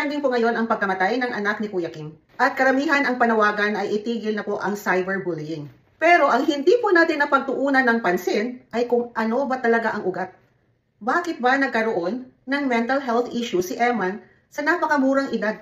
trending po ngayon ang pagkamatay ng anak ni Kuya Kim. At karamihan ang panawagan ay itigil na po ang cyberbullying. Pero ang hindi po natin napagtuunan ng pansin ay kung ano ba talaga ang ugat. Bakit ba nagkaroon ng mental health issue si Eman sa napakamurang edad?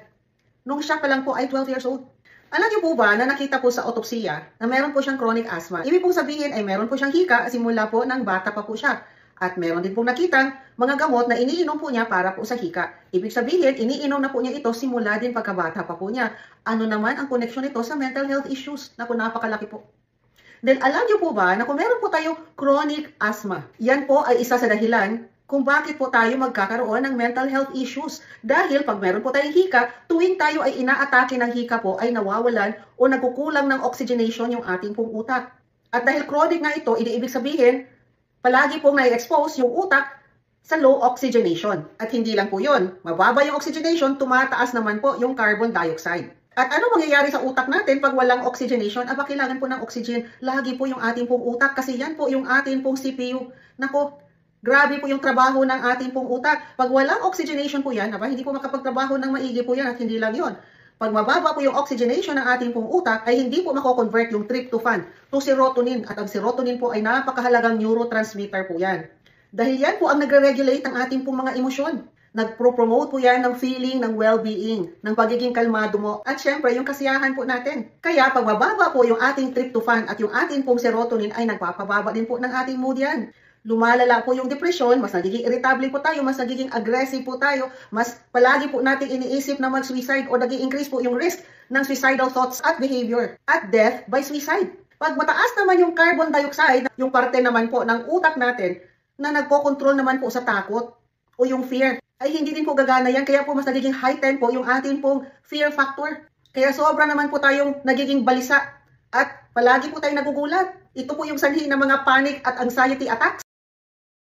Nung siya pa lang po ay 12 years old. Alam niyo po ba na nakita po sa autopsya na meron po siyang chronic asthma? Ibig pong sabihin ay meron po siyang hika simula po ng bata pa po siya. At meron din pong nakitang mga gamot na iniinom po niya para po sa hika. Ibig sabihin, iniinom na po niya ito simula din pagkabata pa po niya. Ano naman ang connection nito sa mental health issues? Naku, napakalaki po. Then alam niyo po ba na kung meron po tayo chronic asthma, yan po ay isa sa dahilan kung bakit po tayo magkakaroon ng mental health issues. Dahil pag meron po tayong hika, tuwing tayo ay inaatake ng hika po ay nawawalan o nagkukulang ng oxygenation yung ating pong utak. At dahil chronic nga ito, ibig sabihin, palagi pong na-expose yung utak sa low oxygenation. At hindi lang po yun, mababa yung oxygenation, tumataas naman po yung carbon dioxide. At ano mangyayari sa utak natin pag walang oxygenation? Aba, kailangan po ng oxygen. Lagi po yung ating pong utak kasi yan po yung ating pong CPU. Nako, grabe po yung trabaho ng ating pong utak. Pag walang oxygenation po yan, aba, hindi po makapagtrabaho ng maigi po yan at hindi lang yon. Pag mababa po yung oxygenation ng ating pong utak, ay hindi po mako-convert yung tryptophan to serotonin. At ang serotonin po ay napakahalagang neurotransmitter po yan. Dahil yan po ang nagre-regulate ng ating pong mga emosyon. Nagpro-promote po yan ng feeling ng well-being, ng pagiging kalmado mo, at syempre yung kasiyahan po natin. Kaya pag mababa po yung ating tryptophan at yung ating pong serotonin ay nagpapababa din po ng ating mood yan. Lumalala po yung depression, mas nagiging irritable po tayo, mas nagiging aggressive po tayo, mas palagi po natin iniisip na mag-suicide o nag-i-increase po yung risk ng suicidal thoughts at behavior at death by suicide. Pag mataas naman yung carbon dioxide, yung parte naman po ng utak natin na nagko-control naman po sa takot o yung fear, ay hindi din po gagana yan. Kaya po mas nagiging heightened po yung ating pong fear factor. Kaya sobra naman po tayong nagiging balisa at palagi po tayong nagugulat. Ito po yung sanhi ng mga panic at anxiety attacks.